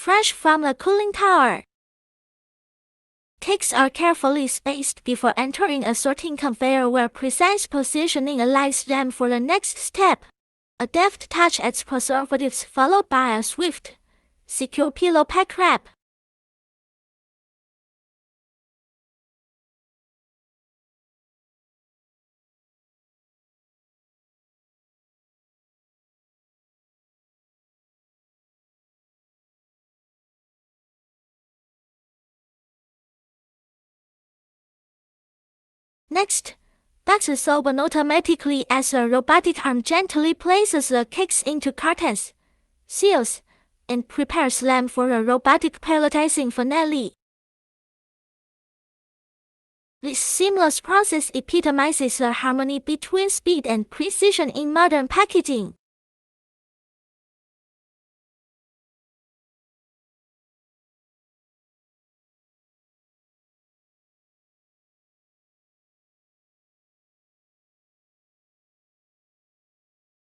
fresh from the cooling tower. Cakes are carefully spaced before entering a sorting conveyor where precise positioning allows them for the next step. A deft touch adds preservatives followed by a swift, secure pillow pack wrap. Next, boxes open automatically as a robotic arm gently places the cakes into cartons, seals, and prepares them for a robotic palletizing finale. This seamless process epitomizes the harmony between speed and precision in modern packaging.